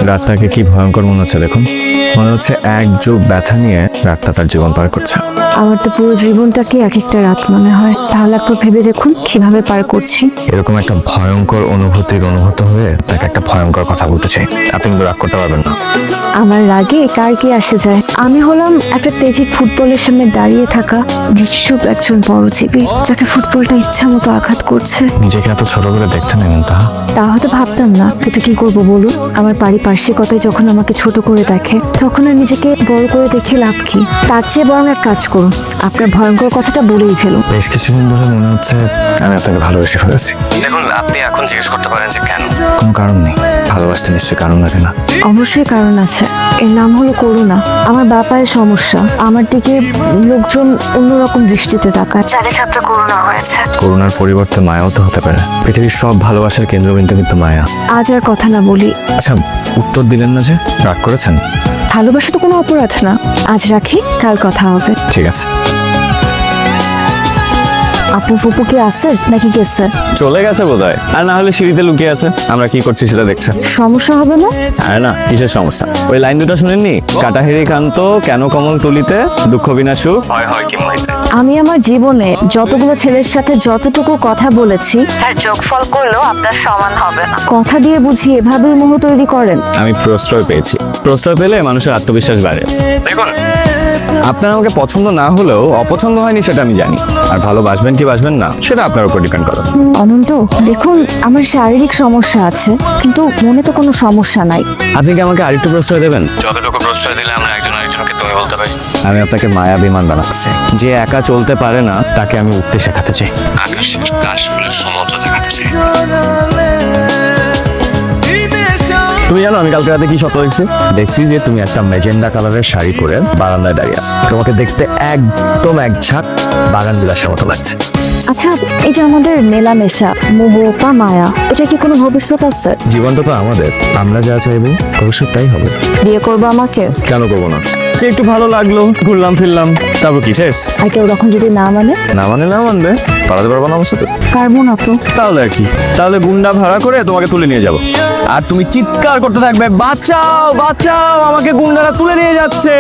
রাতটাকে কি ভয়ঙ্কর মনে হচ্ছে দেখুন। মনে হচ্ছে এক যুগ ব্যথা নিয়ে রাতটা তার জীবন পার করছে। আমার তো পুরো জীবনটাকে এক একটা রাত মনে হয়। তাহলে একবার ভেবে দেখুন কিভাবে পার করছি। এরকম একটা ভয়ঙ্কর অনুভূতির অনুভূত হয়ে তাকে একটা ভয়ঙ্কর কথা বলতে চাই। আপনি কিন্তু রাগ করতে পারবেন না। আমার রাগে কার কি আসে যায়? আমি হলাম একটা তেজি ফুটবলের সামনে দাঁড়িয়ে থাকা নিশ্চুপ একজন পরজীবী, যাকে ফুটবলটা ইচ্ছা মতো আঘাত করছে। নিজেকে এত ছোট করে দেখতেন এমন তা তা হয়তো ভাবতাম না, কিন্তু কি করবো বলুন? আমার পারিপার্শ্বিকতায় যখন আমাকে ছোট করে দেখে, তখন আর নিজেকে বড় করে দেখে লাভ কি? তার চেয়ে বরং এক কাজ করুন, আপনার ভয়ঙ্কর কথাটা বলেই ফেলুন। বেশ কিছুদিন ধরে মনে হচ্ছে আমি আপনাকে ভালোবেসে ফেলেছি। দেখুন, আপনি এখন জিজ্ঞেস করতে পারেন যে কেন। কোনো কারণ নেই। ভালোবাসতে নিশ্চয়ই কারণ লাগে না? অবশ্যই কারণ আছে। এর নাম হলো করুণা। আমার বাপায়ের সমস্যা, আমার দিকে লোকজন অন্যরকম দৃষ্টিতে তাকায়, যাদের সাথে করুণা হয়েছে। করুণার পরিবর্তে মায়াও তো হতে পারে। পৃথিবীর সব ভালোবাসার কেন্দ্রবিন্দু কিন্তু মায়া। আজ আর কথা না বলি। আচ্ছা, উত্তর দিলেন না যে? রাগ করেছেন? ভালোবাসা তো কোনো অপরাধ না। আজ রাখি, কাল কথা হবে। ঠিক আছে। আপু ফুপু কি আছে নাকি গেছে? চলে গেছে বোধহয়, আর না হলে সিঁড়িতে লুকিয়ে আছে। আমরা কি করছি সেটা দেখছে। সমস্যা হবে না? আরে না, কিসের সমস্যা? ওই লাইন দুটো শুনেননি? কাটাহেরি কান্ত কেন কমল তুলিতে, দুঃখ বিনাশু হয় হয় কি মহিতে। আমি আমার জীবনে যতগুলো ছেলের সাথে যতটুকু কথা বলেছি, তার যোগফল করলেও আপনার সমান হবে না। কথা দিয়ে বুঝি এভাবেই মোহ তৈরি করেন? আমি প্রশ্রয় পেয়েছি। প্রশ্রয় পেলে মানুষের আত্মবিশ্বাস বাড়ে। দেখুন, আপনার আমাকে পছন্দ না হলেও অপছন্দ হয়নি সেটা আমি জানি। আর ভালোবাসবেন কি বাসবেন না সেটা আপনার উপর ডিপেন্ড করে। অনন্ত, দেখুন আমার শারীরিক সমস্যা আছে, কিন্তু মনে তো কোনো সমস্যা নাই। আপনি কি আমাকে আরেকটু প্রশ্রয় দেবেন? যতটুকু প্রশ্রয় দিলে আমরা একজন আরেকজনকে তুমি বলতে পারি। আমি আপনাকে মায়া বিমান বানাচ্ছি। যে একা চলতে পারে না তাকে আমি উঠতে শেখাতে চাই। আকাশের কাশফুলের সমুদ্র দেখাতে চাই। তুমি জানো আমি কালকে রাতে কি স্বপ্ন দেখছি যে তুমি একটা ম্যাজেন্ডা কালারের শাড়ি পরে বারান্দায় দাঁড়িয়ে আছো। তোমাকে দেখতে একদম এক ঝাঁক বাগান বিলাসের মতো লাগছে। আচ্ছা, এই যে আমাদের মেলামেশা, মোহ বা মায়া, এটা কি কোনো ভবিষ্যৎ আছে? জীবনটা তো আমাদের, আমরা যা চাইবো ভবিষ্যৎ তাই হবে। বিয়ে করবো আমাকে? কেন করবো না? যে একটু ভালো লাগলো, ঘুরলাম ফিরলাম, তারপর কি শেষ? আর কেউ তখন যদি না মানে? না মানে না মানবে, পালাতে পারবো না আমার সাথে। পারবো না তো। তাহলে আর কি? তাহলে গুন্ডা ভাড়া করে তোমাকে তুলে নিয়ে যাবো, আর তুমি চিৎকার করতে থাকবে, বাঁচাও বাঁচাও, আমাকে গুন্ডারা তুলে নিয়ে যাচ্ছে।